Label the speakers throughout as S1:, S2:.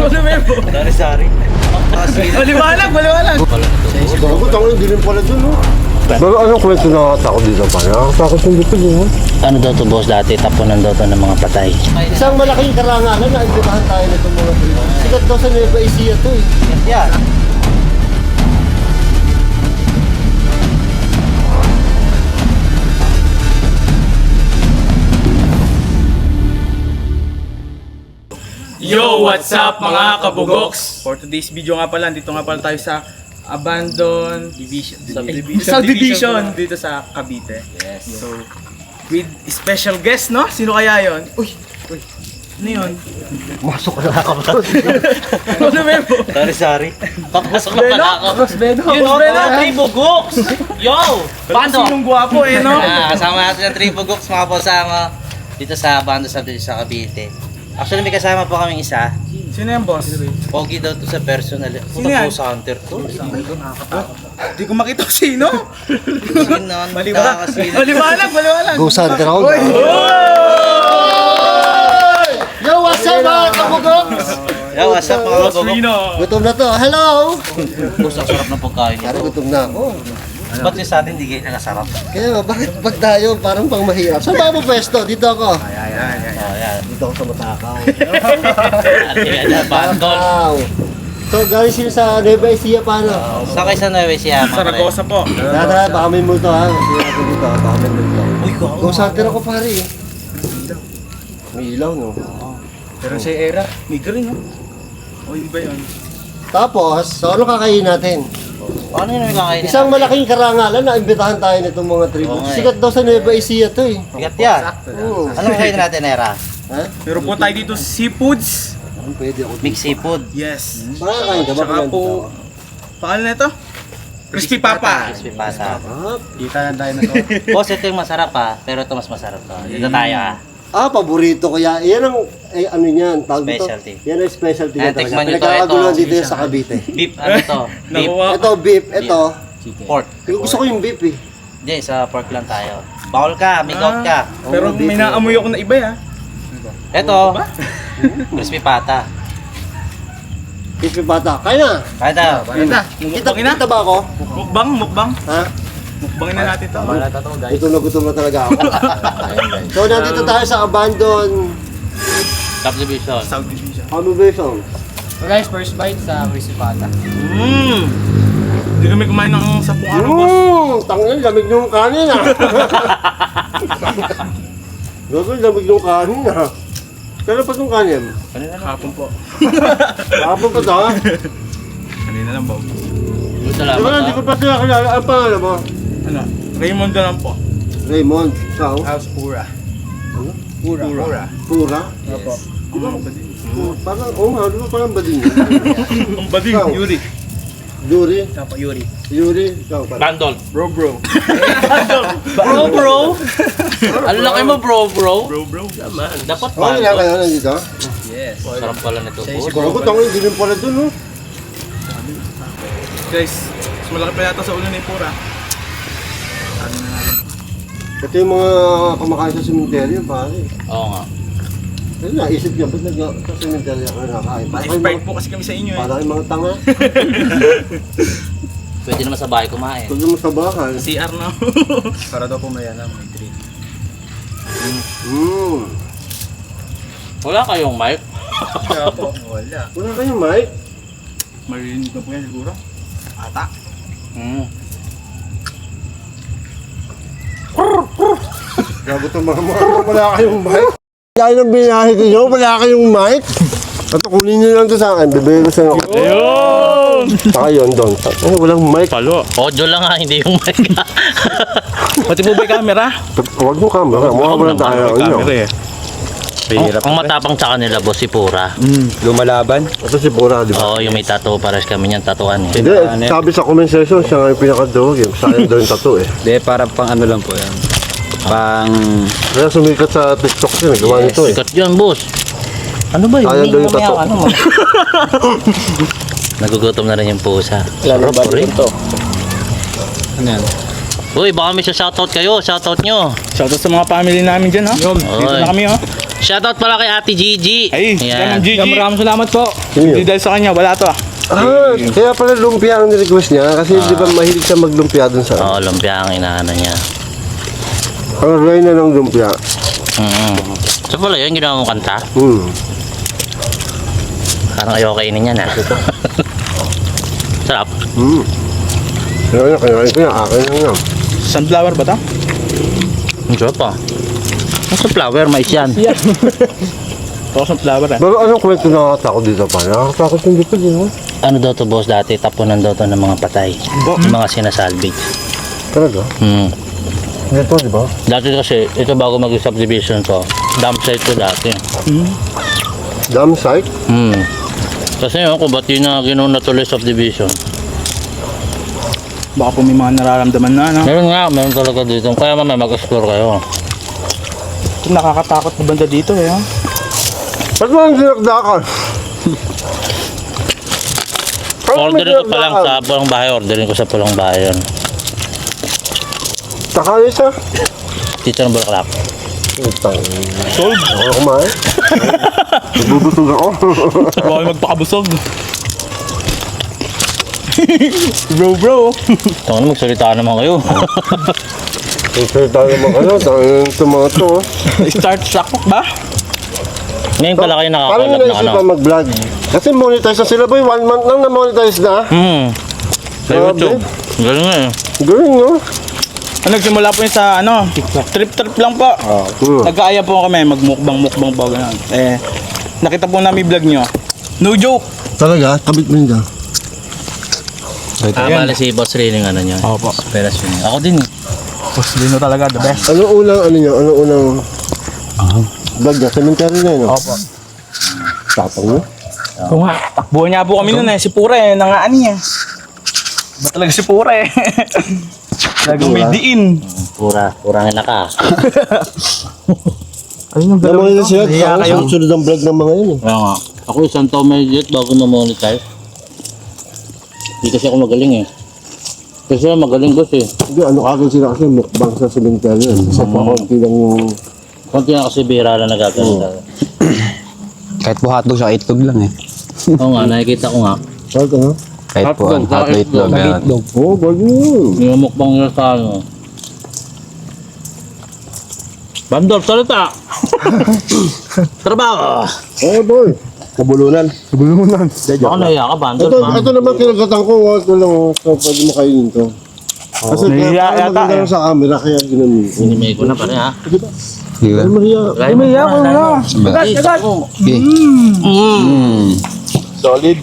S1: Ano Memo?
S2: Sari-sari.
S1: Maliwanag.
S3: Bago tango hindi rin pala dun, no? Pero anong kwento nakakatakot dito pa? Nakakatakot yung dito, no?
S2: Ano daw to boss dati? Tapunan daw to ng mga patay.
S3: Isang malaking karangalan na imbitahan tayo nitong mga primo. Sikat daw sa Nueva Ecija to eh.
S2: Yan.
S1: Yo, what's up mga kabugoks? For today's video nga pala, dito nga pala tayo sa Abandon Subdivision dito sa Cavite.
S2: Yes.
S1: So, with special guest, no? Sino kaya yon? Uy! Ano yun?
S3: Masok ka na ako.
S1: Ano Memo?
S2: Sari-sari. Papasok na pala ako.
S1: Rosbeno!
S2: Yun o, Tribo Gooks! Yo! Bando!
S1: Sinong gwapo eh, no?
S2: Kasama natin ang Tribo Gooks mga posama dito sa Bando Subdivision sa Cavite. Actually may kasama pa kaming isa.
S1: Sino yan, boss?
S2: Pogi daw to sa personal.
S1: Sino yan?
S2: Puto hunter to.
S1: Hindi ko makita kung sino. Maliwanag.
S3: Ghost hunter ako. Yo, what's up mga kabugoks?
S2: Yo, what's up mga kabugok?
S3: Gutom na to. Hello!
S2: Boss, ang sarap ng pagkain
S3: Kaya
S2: nito.
S3: gutom na ako.
S2: Ba't yung sa atin hindi kayo nakasarap?
S3: Kaya bakit pag tayo parang pang mahirap? Saan ba mo pwesto? Dito ako.
S2: Oh, yan.
S3: Dito ako sa Matakaw.
S2: Bandol.
S3: Wow! So galing sila sa Nueva Ecija paano?
S2: Sa kayo sa Nueva Ecija, mga pare.
S1: Saragosa po.
S3: Tara, baka may multo ha. Kasi ako dito, baka may multo.
S2: Uy, ko.
S3: Ghost hunter ako pare eh. May ilaw no?
S1: Pero si Era, may green, no? O, hindi ba yun?
S3: Tapos, so ano kakainin natin?
S2: Paano yun ang kakainin?
S3: Isang malaking karangalan na imbitahan tayo nitong mga tribo.
S2: Oo nga eh.
S3: Sikat daw sa Nueva Ecija to eh.
S2: Bigat yan.
S3: Oo.
S2: Anong kakainin natin, Era?
S3: Ha?
S1: Meron po tayo dito seafoods.
S3: Ano pwede ako?
S2: Mixed seafood.
S1: Yes.
S3: Makakain ka ba?
S1: Tsaka po, paano na ito? Crispy Papa.
S2: Crispy pasa.
S1: Kita na tayo na to.
S2: Boss, ito yung masarap ha, pero ito mas masarap to. Dito tayo ha.
S3: Paborito ko yan. Yan ang, ano yan, tawag dito?
S2: Specialty.
S3: Yan ang specialty niya talaga.
S2: Tikman nyo to,
S3: Pinagkakaguluhan
S2: ito.
S3: dito yan sa Cavite.
S2: Beef, ano to? Beef,
S1: Nakuha.
S3: Ito beef, ito.
S2: pork.
S3: Gusto ko yung beef eh.
S2: Hindi, sa pork lang tayo. Bawal ka, make out ka.
S1: Pero may naamoy ako na iba ya.
S2: Ito, crispy pata.
S3: Beef yung bata. Kaya na.
S2: Kaya tayo.
S3: Kita ba ako?
S1: Mukbang.
S3: Ha?
S1: Mukbangin na natin to.
S3: Gutom na talaga ako. So nandito tayo sa Abandon
S2: Subdivision.
S1: South Division.
S3: Subdivision.
S4: So guys, first bite sa crispy pata.
S1: Hindi kami kumain ng 10 araw, boss.
S3: Tangin, lamig yung kanin ah. Gagawin, lamig yung kanin ah. Kailan pa itong kanin?
S1: Kahapon po.
S3: Kapag pa ito ha?
S1: Kanina lang, Bob.
S2: Salamat
S3: Diba hindi ko pa sila kilala. Ang pangalan mo?
S1: Ano? Raymond na lang po.
S3: Raymond. Ikaw?
S1: House Pura.
S3: Pura.
S1: Pura.
S3: Opo.
S1: Ang bading.
S3: Parang, di ba parang bading?
S1: Ang bading,
S3: Ikaw?
S1: Yuri.
S3: Yuri?
S1: Tapa, Yuri.
S3: Yuri? Ikaw pa.
S2: Bandol.
S1: Bro.
S2: Bro. Ano lang kayo mo, bro?
S1: Bro.
S2: Dapat
S3: Okay lang
S2: bandol.
S3: kayo nandito?
S1: Yes.
S2: Sarap pala nito, boss.
S3: Bago tango, hindi rin pala dun, no?
S1: Guys, mas malaki pa yata sa ulo ni Pura. Ano na natin?
S3: Ito yung mga kumakain sa sementeryo, pare.
S2: Oo nga.
S3: Kasi naisip niya, ba't sa sementeryo ako nakain?
S1: Ma-expired po kasi kami sa inyo eh.
S3: Parang yung mga tanga.
S2: Pwede naman sa bahay kumain.
S3: Pag naman sa bakal.
S1: CR na. Para daw po may may drink.
S2: Wala kayong mic?
S1: Kaya po, wala.
S3: Wala kayong mic?
S1: Maririnig na po yan siguro. Ata.
S3: Grabe ito mga wala kayong mic? Kaya nang binahe ko nyo, wala kayong mic? At kunin nyo lang ito sa akin, bibigay ko sa inyo.
S1: Ayun!
S3: Saka yun doon. Ay, walang mic.
S1: Palo.
S2: Audio lang ha, hindi yung mic.
S1: Pati po ba yung camera?
S3: Huwag mo camera, mukha mo lang tayo.
S2: Ang matapang sa kanila, boss, si Pura.
S1: Lumalaban?
S3: Ito si Pura, di ba?
S2: Oo, yung may tattoo, pares kami niyan, tatuan eh.
S3: Hindi, sabi sa comment section, siya nga yung pinakadawag eh. Sayang daw yung tattoo eh.
S4: Hindi, para pang ano lang po yan. Pang...
S3: Kaya sumikat sa TikTok siya, nagawa nito eh.
S2: Sikat yun, boss. Ano ba yun?
S3: Sayang daw yung
S2: Mamaya,
S3: tattoo.
S2: ano mo? Nagugutom na rin yung pusa.
S4: Lalo ba
S2: rin.
S4: ito? Ano yan?
S2: Uy, baka may shoutout kayo. Shoutout nyo.
S1: Shoutout sa mga family namin dyan ha. Dito
S2: Oy.
S1: na kami ha.
S2: Shoutout pala kay Ate Gigi.
S1: Ay,
S2: Ayan.
S1: Gigi. Maraming salamat po.
S3: Sino?
S1: Hindi dahil sa kanya, wala to ah.
S3: Kaya pala lumpia ang request niya kasi di ba mahilig siya maglumpia dun sa...
S2: Oo, lumpia ang inaano niya.
S3: Ang reyna ng lumpia.
S2: So pala yun, ginawa mong kanta? Parang ayaw kainin yan ah. Sarap.
S3: Kaya kinain ko yan, akin lang yan.
S1: Sunflower ba to?
S2: Ang sarap pa. Ang flower, mais yan.
S1: Ito sunflower eh.
S3: Pero anong kwento nakakatakot dito pa? Nakakatakot yung dito din, ha?
S2: Ano daw to boss dati? Tapunan daw to ng mga patay. Yung mga sinasalvage.
S3: Talaga? Ito, di ba?
S2: Dati kasi, ito bago mag-subdivision to, dump site to dati.
S3: Dam site?
S2: Kasi yun, kung ba't yun na ginawa na tuloy subdivision?
S1: Baka po may mga nararamdaman na, no?
S2: Meron talaga dito. Kaya mamaya mag-explore kayo.
S1: Ito nakakatakot na banda dito eh, ha?
S3: Ba't mo ang sinagdakan?
S2: Orderin ko pa lang sa pulang bahay. Orderin ko sa pulang bahay yun.
S3: Takali siya.
S2: Dito ng Bulaklak.
S3: Sold? Ako kumain. Nagbubusog ako.
S1: Baka magpakabusog. Bro.
S2: Ito na, magsalita naman kayo.
S3: Sir tayo naman kayo. Tangin ito mga to.
S1: Start shock ba?
S2: Ngayon pala kayo
S3: Parang
S2: nakakalap
S3: yung
S2: na
S3: naisip
S2: ano.
S3: pa mag-vlog. Kasi monetize na sila boy. 1 month lang na-monetize na.
S2: Sa YouTube. Galing nga eh.
S3: Galing no?
S1: Nagsimula po yun sa ano, trip lang po. Nagkaaya po kami, magmukbang po, gano'n. Eh, nakita po namin vlog nyo. No joke.
S3: Talaga? Kabit mo yun dyan.
S2: Bali si Boss Rin yung ano niya.
S1: Opo.
S2: Peras yun. Ako din eh.
S1: Boss Lino talaga, the best.
S3: Ano unang ano niya? Ano unang vlog niya? Cemetery na yun. No?
S1: Opo.
S3: Tapang niya?
S1: Kung nga, takbuhan niya po kami nun eh. Si Pura eh, nangaani eh. Ba talaga si Pura eh. Talagang may diin.
S2: Kurangin na ka.
S1: Ayun yung
S3: Naman nila sila.
S1: Kaya
S3: Ako
S1: kayo.
S3: sunod ang vlog ng mga yun eh.
S2: Kaya nga. Ako isang taon may jet bago ma-monetize. Hindi kasi ako magaling eh. Kasi magaling boss eh.
S3: Hindi, ano kagad sila kasi mukbang sa cemetery yun. Kasi pakunti lang yung...
S2: Konti na kasi bira lang nagaganda.
S4: Kahit po hotdog sa itlog lang eh.
S2: Oo nga, nakikita ko nga.
S3: Salt ano?
S4: Kahit po ang hotdog itlog. Ganun.
S3: Oo, bago yun.
S2: Yung mukbang nila sa ano. Bandol, salita! Trabaho!
S3: Oo, boy. Kabulunan.
S2: Baka naiya ka, Bandol.
S3: Ito naman kinagatan ko. Ito lang, so, pwede mo kainin to. Kasi
S1: Nahiya
S3: kaya
S1: yata
S3: maganda
S1: eh.
S3: sa camera, kaya ginamin ko.
S2: Sinimay ko na pare ha.
S4: Diba?
S3: Ay, Maria.
S2: Ay, may
S1: ako na.
S2: Agad!
S4: Okay.
S3: Solid.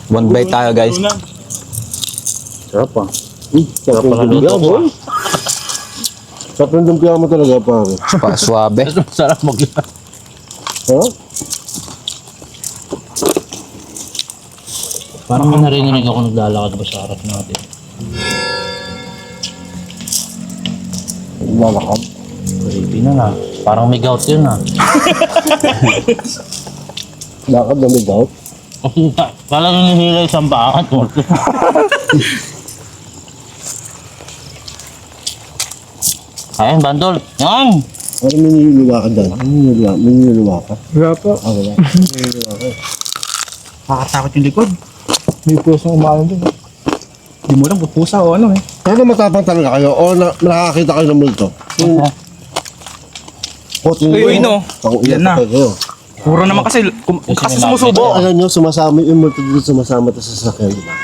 S4: One bite tayo guys.
S2: Sarap pa.
S3: Sarap
S2: pala
S3: ng
S2: luto
S3: lumpia,
S2: ko,
S3: boy. Sarap ng lumpia mo talaga, pare.
S4: Pa suabe.
S2: Sarap magla.
S3: Ha?
S2: Parang may narinig ako naglalakad ba sa harap natin.
S3: Lalakad.
S2: Creepy na na. Parang may gout yun ah.
S3: Lakad na may gout.
S2: Parang hinihila isang bakat mo. Ayan, Bandol. Yan!
S3: Parang may niluluwa ka dyan. May niluluwa ka.
S1: Wala po.
S3: Wala. May niluluwa ka.
S1: Nakakatakot yung likod. May pusong umalan dun. Hindi mo lang kung pusa o ano eh.
S3: Pero matapang talaga kayo o nakakita kayo ng multo?
S1: Uy, no. Yan na.
S3: Kayo.
S1: Puro naman kasi, kasi sumusubo.
S3: Alam nyo, sumasama yung multo dito, sumasama ito sa sasakyan, di ba?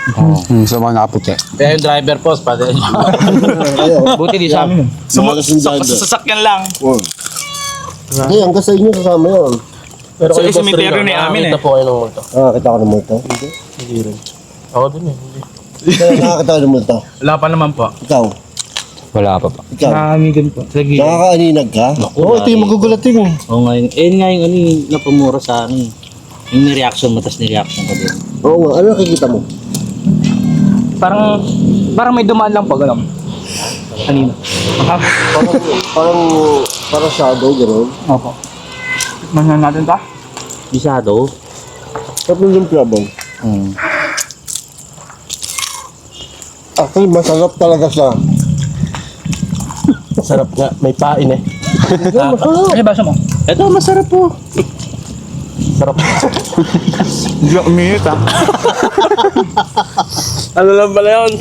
S4: Sa mga nakaputi.
S2: Kaya yung driver post pa din.
S1: Buti di sa amin.
S3: Malakas yung
S1: Sa
S3: driver.
S1: sasakyan lang.
S3: Hindi, hanggang sa inyo kasama yun.
S1: Pero sa cemetery ni amin eh.
S2: Ito po kayo ng multo.
S3: Nakakita ka ng multo? Hindi rin.
S2: Ako din eh.
S3: Kaya nakakita ka ng multo?
S1: Wala pa naman po.
S3: Ikaw?
S4: Wala pa pa.
S3: Ikaw?
S1: Nakamigan po. Sige.
S3: Nakakaaninag ka? Oo, ito yung magugulatin eh.
S2: Oo nga yun. Eh nga yung ano yung napamura sa ano eh. Yung ni-reaction mo, tapos ni-reaction ka din.
S3: Oo nga, ano nakikita mo?
S1: Parang may dumaan lang po, gano'n. Kanina.
S3: Parang shadow, gano'n.
S1: Opo. Tikman na natin ta.
S2: Bisado?
S3: Tapos yung plabong. Actually, masarap talaga siya. Masarap nga, may pain eh.
S1: Ano baso mo?
S2: Ito, masarap po.
S1: Hindi ako umiinit ha. Ano lang pala yun?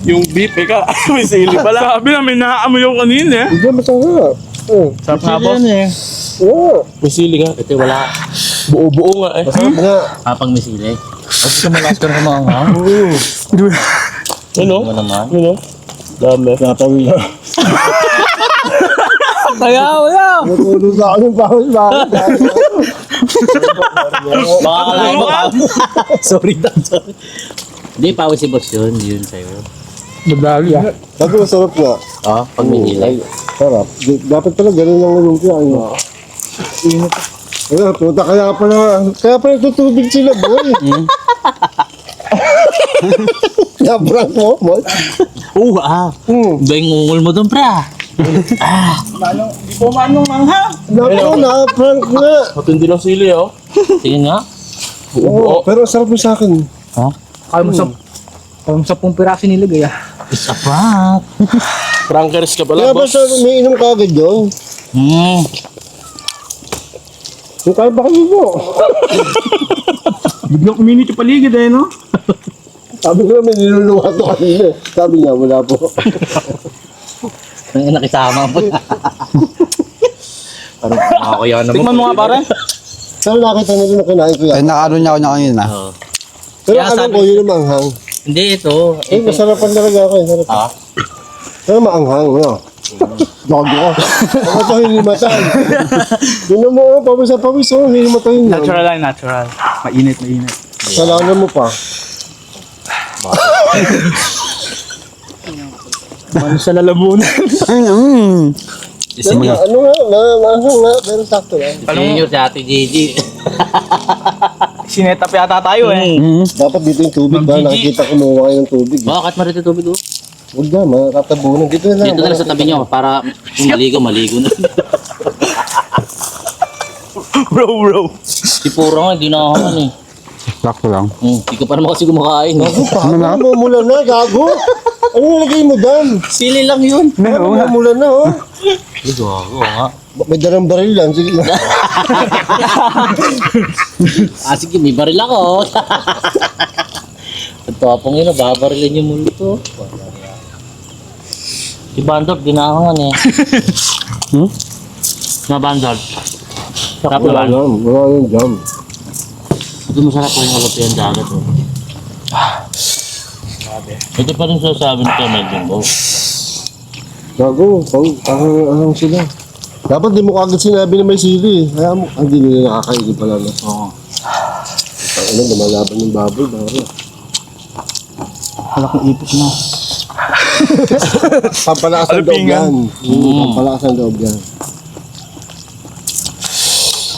S1: Yung beef, ika. May sili pala. Sabi na, may naaamoy yung kanina eh.
S3: Hindi, masarap. Oh,
S1: Sarap nga boss.
S3: oo.
S1: May sili ka.
S2: Ito wala.
S1: Buo-buo nga eh.
S3: Masarap nga.
S2: Kapag may sili.
S1: Tapos ka malas ka na mga Ano?
S2: Ano naman?
S1: Ano? Dami. Napawin. Kaya wala.
S3: Natulog sa akin yung pawis ba?
S2: Baka kalahin mo. Sorry. Hindi, pawis si boss yun. Yun sa'yo.
S1: Madali ah.
S3: Sabi masarap nga.
S2: Oh, pag may sili.
S3: Sarap. Dapat pala ganun ang lumpia. Ano? Kaya, puta, kaya pala tutubig sila, boy. Kaya prank mo, boy.
S2: Ba yung ungol mo doon, pra?
S1: Hindi po manong mangha.
S3: Naku na, prank nga.
S1: Matindi lang sili oh.
S2: Tingin nga.
S3: Oo, pero sarap mo sa akin.
S1: Kaya mo sa... Kaya mo sa 10 piraso niligay ah.
S2: It's a prank.
S1: Prankers ka
S3: Kaya
S1: pala
S3: ba
S1: boss.
S3: may inom ka agad yun? Yung kaya ba kayo mo?
S1: Biglang uminit yung paligid eh no?
S3: Sabi ko naman, niluluwa to kanina. Sabi niya, wala po.
S2: Nang nakisama mo. Parang makakuya naman.
S1: Tikman mo nga pare.
S3: Pero nakita na rin na kinain ko yan.
S4: Eh, nakano niya ako na kanina.
S2: Oo.
S3: Pero
S2: Kaya
S3: alam
S2: sabi-
S3: ko, yun ang maanghang.
S2: Hindi, ito.
S3: Eh, masarapan talaga ako. Sarap.
S2: Ah?
S3: Pero maanghang, no? Gago ka. Baka ito hinimatan. Yun mo, pawis sa pawis, oh. Hinimatan yun.
S1: Natural lang, natural. Mainit.
S3: Salanan mo pa.
S1: Ano sa lalamunan?
S3: Ano nga, maanghang nga, pero sakto lang.
S2: Senior si Ate Gigi.
S1: Sinetap yata tayo eh.
S3: Dapat dito yung tubig ba?
S1: Ma'am Gigi.
S3: Nakikita kumuha kayo ng tubig.
S2: Bakit marito tubig oh?
S3: Huwag na, makakatabunan. Dito na lang.
S2: Dito na lang sa tabi nyo para kung maligo na.
S1: Bro.
S2: Si Puro nga, hindi na ako eh.
S4: Sakto lang.
S2: Hindi ka pa naman kasi kumakain.
S3: Ano na? Mula na, gago. Ano nalagay mo dyan?
S2: Sili lang yun.
S3: Ano mula na, oh.
S2: Gago nga.
S3: May darang baril lang. Sige.
S2: Sige, may baril ako. Ito apong yun, babarilin yung mulo to. Si Bandor, dinahangan eh. Na Bandor. Sarap
S3: Wala
S2: naman.
S3: yan. Wala yan dyan.
S2: Ito masarap po yung alap yan dagat oh. Ito pa rin sasabi nito medyo mo.
S3: Gago. Ahang sila. Dapat di mo kagad sinabi na may sili. Kaya mo, hindi nila nakakaigil pala na.
S2: Oo.
S3: Ano, lumalaban yung baboy. Bawala.
S1: Malaking ipis na.
S3: Pampalakas ang loob
S1: Alupingan.
S3: yan. Pampalakas ang loob yan.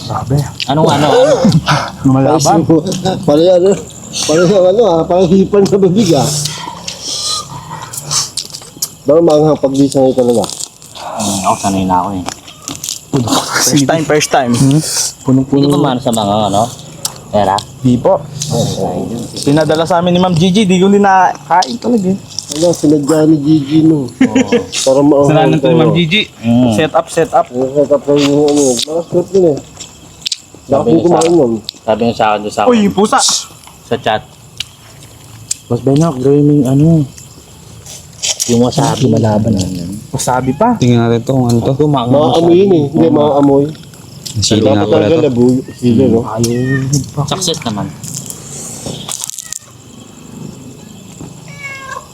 S1: Grabe.
S2: Ano?
S1: Lumalaban.
S3: Pala yan, pala yung ano ah, parang hipan sa babig ah. Baka maanghang pagdisang ito talaga.
S2: Ako sanay na ako eh.
S1: First time.
S2: Hindi
S1: Punong-puno.
S2: ko man sa mga ano. Pera.
S1: Di po. Pinadala sa amin ni Ma'am Gigi, di ko din nakain talaga eh.
S3: Ano, sinadya ni Gigi no. Para maanghang.
S1: Sananan to ni Ma'am Gigi. Set up.
S3: Nakakatap kayo yung ano. Nakascript din eh. Dapat yung kumain nun.
S2: Sabi nga sa akin doon sa
S1: Uy, pusa.
S2: sa chat.
S1: Mas Benok, gawin mo yung ano.
S2: Yung wasabi. Malaban na.
S1: Wasabi pa.
S4: Tingnan natin to kung ano to.
S3: Maamoy yun eh. Hindi, maamoy.
S4: Sili nga
S3: Dapat
S4: pala
S3: talaga
S4: to.
S3: labuyo. Sila no.
S2: Success naman.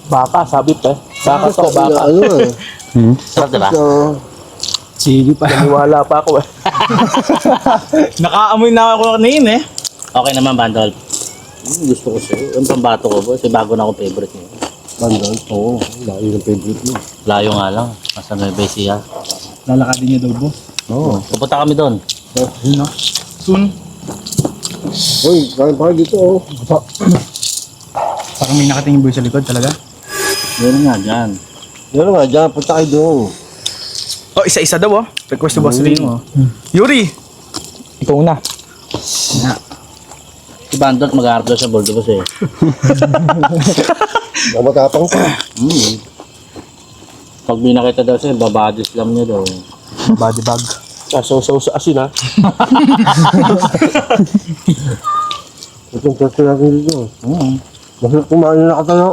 S1: Baka, sabit eh. Baka to,
S3: Sabi na,
S1: baka.
S3: ano eh.
S2: Sarap diba?
S3: So,
S1: Sige pa. Naniwala pa ako eh. Nakaamoy na ako kanina eh.
S2: Okay naman, Bandol. Gusto ko siya. Yung pambato ko po. Kasi bago na akong favorite niya.
S3: Bandol. Oo, layo ng favorite mo.
S2: Layo nga lang. Nasa Nueva Ecija.
S1: Lalakadin niya daw, boss.
S2: Oo. Pupunta kami doon.
S1: Yun na. Soon.
S3: Uy, kain pa kayo dito oh.
S1: Parang may nakatingin boy sa likod talaga.
S2: Yun nga dyan.
S3: Yan nga, dyan, punta kayo doon.
S1: Oh, isa-isa daw oh. Request to Boss Rino. Yuri! Ikaw una.
S2: Si Bandol mag-aarap daw sa boldo kasi.
S3: Matapang pa.
S2: Pag may nakita daw siya, babadis lang niya daw.
S1: Body bag.
S3: Sasaw sa asin ha. Itong pwesto natin dito. Masarap kumain na nakatayo.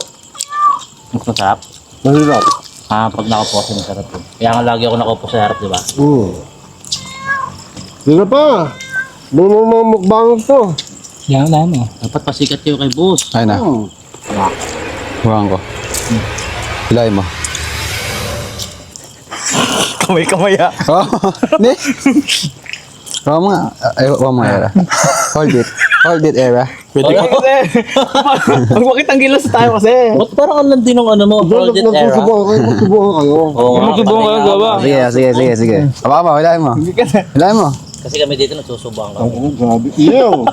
S2: Mas masarap.
S3: Mahirap.
S2: Pag nakaupo kasi masarap yun. Kaya nga lagi ako nakaupo sa harap, di ba?
S3: Sino pa? Mga mukbang to.
S4: Yan na mo.
S2: Dapat pasikat kayo kay boss.
S4: Ayun na. Huwag ko. Hilay mo.
S1: Kamay-kamay ah.
S4: Oh, hindi. Huwag mo nga. Ay, huwag mo era. Hold it. Hold it, era.
S1: Pwede ka kasi. Pag makitang gilas tayo kasi.
S2: Ba't parang ang landi ng ano mo? Hold it era.
S3: Magsubukan kayo.
S2: Oo nga,
S1: Magsubukan kayo,
S2: kanina
S1: gawa.
S2: ako.
S4: Sige. Aba mo, hilay mo. Hilay mo.
S2: Kasi kami dito nagsusubukan kami.
S3: Oh, grabe. Iyaw.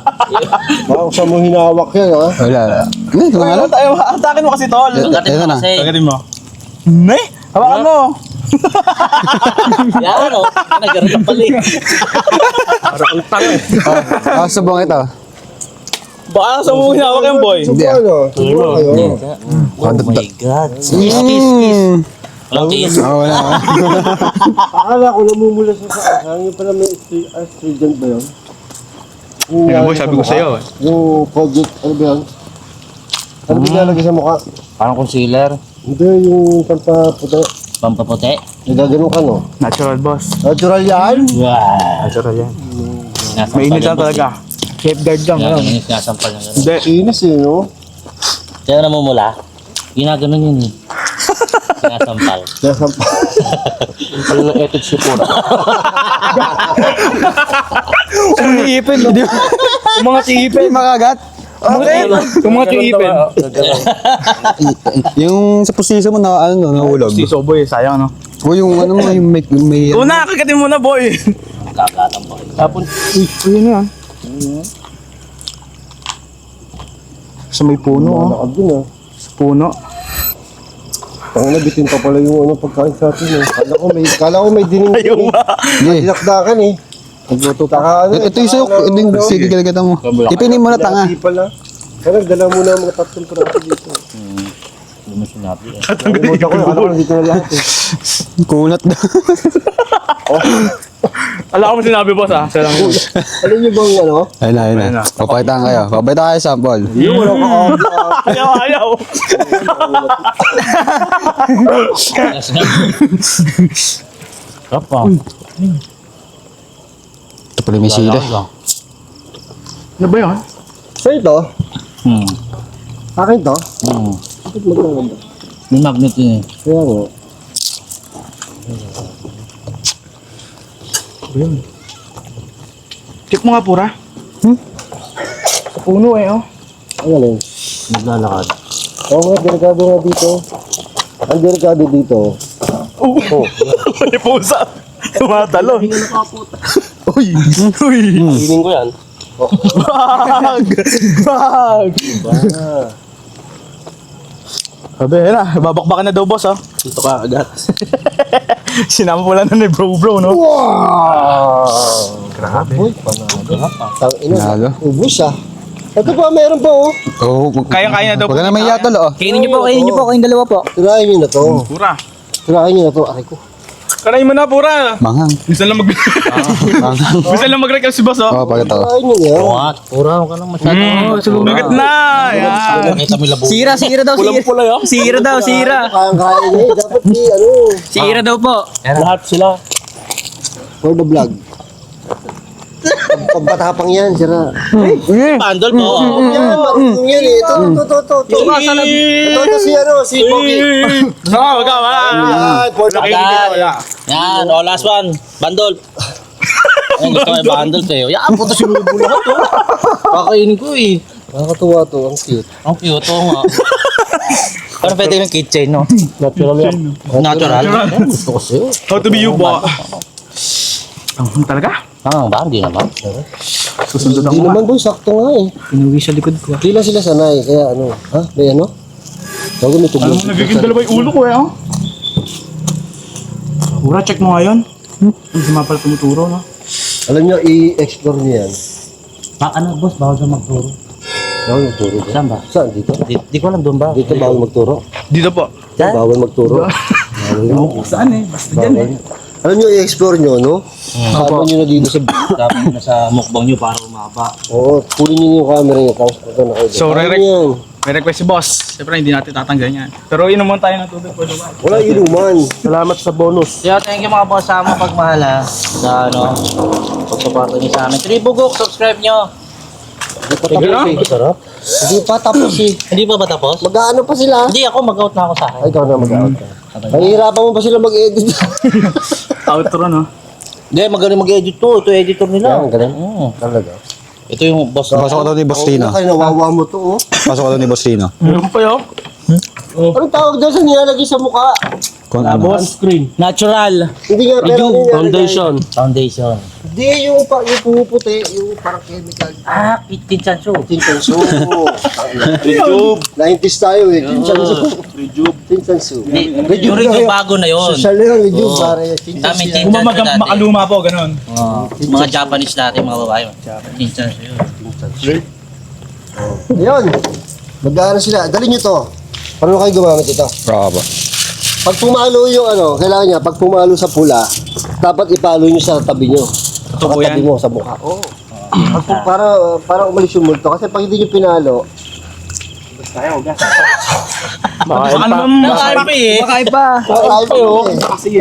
S3: Baka sa mo hinawak yan ha.
S4: Wala. Hindi, ito nga lang.
S1: Tayo, atakin mo kasi tol.
S2: Pagkatin
S4: Ito
S2: mo
S4: na.
S2: kasi.
S1: Tagatin mo. Ne? Hawakan mo.
S2: Yan o. Nagaroon ng pali.
S4: Subong ito.
S1: Baka sa mo hinawak yan, boy.
S4: Hindi ah.
S3: Subukan kayo.
S2: Oh my God. Kiss. Walang kiss.
S4: Wala.
S3: Akala ko namumula sa saan. Yung pala may astringent ba yun?
S1: Ayun, boy, sabi ko sa'yo.
S3: Yung project, ano ba yun? Ano ba nilalagay sa mukha?
S2: Parang concealer.
S3: Hindi, yung pampaputi.
S2: Pampaputi.
S3: Nagagano ka no?
S1: Natural, boss.
S3: Natural yan?
S2: Wow.
S1: Natural yan.
S2: Sinasampal
S1: Mainit
S2: yan,
S1: lang
S2: boss.
S1: talaga. Safeguard lang.
S2: Kaya
S1: Ano?
S2: ganun yung sinasampal ng gano'n.
S1: Hindi.
S3: Inis eh, no?
S2: Kaya namumula. Ginaganon yun eh. Sinasampal.
S3: Nasa
S2: Ano ng ethics si Pura?
S1: Umiipin, no? Yung mga tiipin.
S4: Makagat.
S1: Yung mga tiipin.
S4: Yung sa posisyon mo na ano, nahulog.
S1: Si Soboy, sayang, no?
S4: O yung ano mo, yung may
S1: Una, kagatin mo na, boy.
S2: Kakatang pa.
S1: Tapon. Uy, yun yan. Sa may puno, oh.
S3: nakab din ah.
S1: Sa puno.
S3: Ang nabitin pa pala yung ano pagkain sa atin eh. Kala ko may dining
S1: Ayaw
S3: eh.
S1: nga.
S4: Hindi.
S3: Dinakdakan eh. Nagluto pa ka ano.
S4: Ito yung sa'yo. Ito yung sige galagatan mo. Ipinin mo na tanga.
S3: Hindi pala. Kaya nagdala muna ang mga tatlong prato dito.
S2: Hindi mo sinabi eh.
S3: Nakalimutan ko, alam ko nandito na lahat eh.
S4: Kunat na.
S1: Alam ko mo sinabi, boss, ah. Sa lang.
S3: Alam niyo bang ano?
S4: Ayun na. Papakitaan kayo. Papakitaan kayo sample.
S3: Yung wala ka
S1: Ayaw.
S2: Sarap pa.
S4: Ito pala may sila.
S1: Ano ba yun?
S3: Sa ito? Akin to? Bakit magkakanda?
S2: May magnet yun eh.
S3: Kaya nga.
S1: Check mo nga, Pura. Sa puno, eh, oh.
S3: Ang galing.
S2: Naglalakad.
S3: Oo nga, delikado nga dito. Ang delikado dito.
S1: May pusa. Tumatalon. Uy!
S3: Piling ko yan.
S1: Bag! Sabi, yun na. Babakbakan na daw, boss, oh. Dito ka agad. Sinama mo lang na ni bro, no?
S3: Wow!
S1: Grabe.
S3: Uy, panalo. Tang ina.
S4: Nalo.
S3: Ubus ah. Ito pa, meron pa oh.
S4: Oo.
S1: Kayang-kaya na daw.
S4: Huwag ka na may yatol, oh.
S1: Kainin niyo po, kayong dalawa po.
S3: Tirahin nyo na to.
S1: Pura.
S3: Tirahin nyo na to. Aray ko.
S1: Kanayin mo na, Pura.
S4: Manghang.
S1: Minsan lang
S4: Manghang.
S1: Minsan lang mag-recall si boss, oh.
S4: Oo, pakita ko.
S3: Tirahin nyo na.
S2: What? Pura ka lang masyado.
S1: Lugat na! Yan.
S2: Nakita mo yung labo.
S5: Sira daw,
S1: Pulang-pula, oh.
S5: Sira daw, sira.
S3: Kayang-kaya nyo eh. Dapat di ano.
S5: Sira daw po.
S1: Lahat sila.
S3: For the vlog. Pagbatapang yan, sira.
S2: Pandol po.
S3: Yan, marunong yan eh. Ito. Ito si ano, si Pogi.
S1: Wag ka, wala.
S3: Yan, for the
S1: Nakikinig ka, wala.
S2: Yan, oh, last one. Bandol. Ay, gusto ko yung bandol sa'yo. Yan, puto sinubo lahat to. Kakainin ko eh.
S3: Nakakatuwa to, ang cute.
S2: Ang cute to nga. Parang pwede yung keychain, no?
S3: Natural yan.
S2: Natural. Gusto ko sa'yo.
S1: How to be you, ba? Talaga?
S2: Ba? Hindi naman.
S1: Susundot
S3: Hindi naman boy, sakto nga eh.
S5: Inuwi sa likod ko.
S3: Hindi lang sila sanay, kaya ano. Ha? May ano? Bago may tubig.
S1: Nagiging dalawa yung ulo ko, eh, oh. Pura, check mo nga yun. Hindi mapal tumuturo, no?
S3: Alam nyo, i-explore nyo yan.
S2: Ano, boss? Bawal sa magturo.
S3: Bawal magturo. ba?
S2: Saan ba?
S3: Saan? Dito?
S2: Di ko alam doon ba?
S3: Dito bawal magturo.
S1: Dito po.
S2: Diyan?
S3: Bawal magturo. Bawal yun.
S1: Saan, eh? Basta dyan, eh.
S3: Alam nyo, i-explore nyo, no? Habang nyo na dito sa...
S2: Dapat na sa mukbang nyo para umaba.
S3: Oo, kunin nyo yung camera nyo. Tapos punta na kayo.
S1: So,
S3: Ano
S1: Rerek,
S3: yan?
S1: may request si boss. Siyempre, hindi natin tatanggalin yan. Pero inom muna tayo ng tubig for the while.
S3: Wala inuman. Salamat sa bonus.
S2: So, thank you mga boss sa mga pagmahal ha. Sa ano, pagsuporta niyo sa amin. Tribugok, subscribe nyo.
S3: Hindi pa tapos eh. Sarap. Hindi pa tapos eh.
S2: Hindi pa ba tapos?
S3: Mag-ano pa sila?
S2: Hindi ako, mag-out na ako sa akin.
S3: Ay, ikaw na mag-out ka. Mahihirapan mo pa sila mag-edit.
S1: Outro, no?
S2: Hindi, magaling mag-edit to. Ito yung editor nila.
S3: Yan, galing.
S2: Oo.
S3: Talaga.
S2: Ito yung boss.
S4: Pasok ka daw ni Boss Tino.
S3: Kaya nawawa mo to, oh.
S4: Pasok ka daw ni Boss Tino.
S1: Meron pa yun.
S3: Anong tawag daw sa nilalagay sa mukha?
S4: Kung ano.
S5: Natural.
S3: Hindi nga, pero ano nilalagay?
S2: Foundation.
S3: Hindi, yung pumuputi, yung parang chemical.
S2: Ah, Kinchansu.
S3: Tinsansu. Rejuve. 90s tayo eh. Tinsansu. Tinsansu.
S2: Yung rin yung bago na yun.
S3: Social na yung rejuve, pare.
S2: Dami
S3: Tinsansu.
S2: din.
S1: Kung makaluma po, ganun.
S2: Mga Japanese natin, mga babae. Kinchansu yun.
S3: Ayun. Mag-aaral sila. Dali nyo to. Paano kayo gumamit ito?
S4: Bravo.
S3: Pag pumalo yung ano, kailangan niya, pag pumalo sa pula, dapat ipalo nyo sa tabi nyo.
S1: Ito po
S3: Tabi
S1: yan.
S3: mo sa mukha. Oo. Para umalis yung multo. Kasi pag hindi nyo pinalo,
S1: Baka naman
S5: Makain pa eh. Makain pa.
S3: kakain pa yun.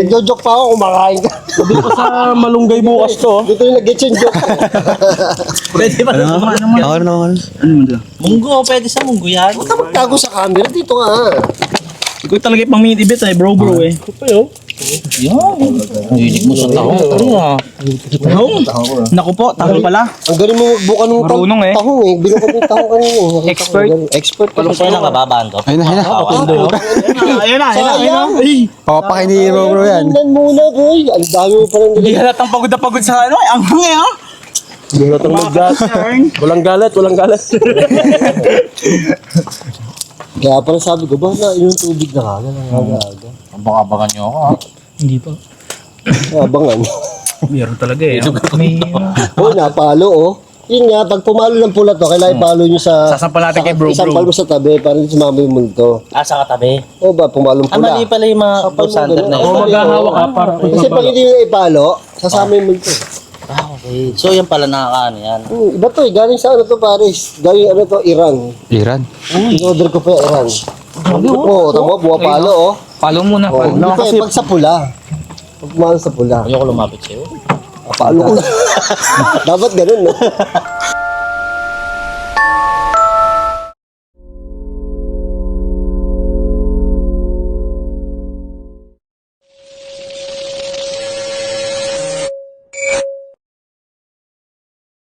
S3: Nagjo-joke pa ako, kumakain ka.
S1: Dito sa malunggay bukas to.
S3: Dito yung nag-get yung joke.
S5: Pwede ba?
S4: Ano naman?
S1: Ano mo dito?
S2: Munggo, pwede sa munggo yan.
S3: Huwag ka magtago sa camera. Dito nga.
S1: Ikaw talaga yung pang-minute ibit eh, bro eh.
S2: Yan. Hilig mo sa tahong. Ano ah.
S1: Tahong? Naku po, tahong pala.
S3: Ang galing mo magbuka ng
S1: Marunong eh.
S3: tahong eh. Bilang ko yung tahong kanina.
S1: Expert.
S3: Expert ka.
S2: Palong sa'yo na kababaan to.
S4: Ayun na.
S1: Ayun na. Ay,
S4: Papapakinin mo bro yan.
S3: Tingnan muna boy. Ang dami mo parang
S1: hindi
S3: galing.
S1: halatang pagod na pagod sa ano. Ang hangay ah.
S5: Walang galat, walang galat.
S3: Kaya parang sabi ko, ba na yung tubig na kagad.
S2: Abang-abangan nyo ako ha.
S1: Hindi pa.
S3: Abangan.
S1: Meron talaga eh. May
S3: Oo, napalo oh. Yun nga, pag pumalo ng pula to, kailangan ipalo nyo sa...
S1: Sasampal natin kay bro.
S3: Isampal mo sa tabi para hindi sumama yung multo.
S2: Ah, sa katabi.
S3: O ba, pumalong
S2: Ah,
S3: pula.
S2: mali pala yung mga bosander na
S3: Oo,
S2: yun.
S1: maghahawak ka para
S3: Kasi pag hindi nyo na ipalo, sasama yung multo.
S2: Ah, okay. So yan pala nakakaano yan.
S3: Iba to eh, galing sa ano to Paris. Galing ano to, Iran.
S4: Iran.
S3: In-order ko pa yung Iran. Oo, tama, buwa palo oh.
S5: Follow muna.
S3: Oh, hindi pa eh, pag sa pula. Pag pumalo sa pula.
S2: Ayoko lumapit sa'yo.
S3: Palo ko. Dapat ganun no.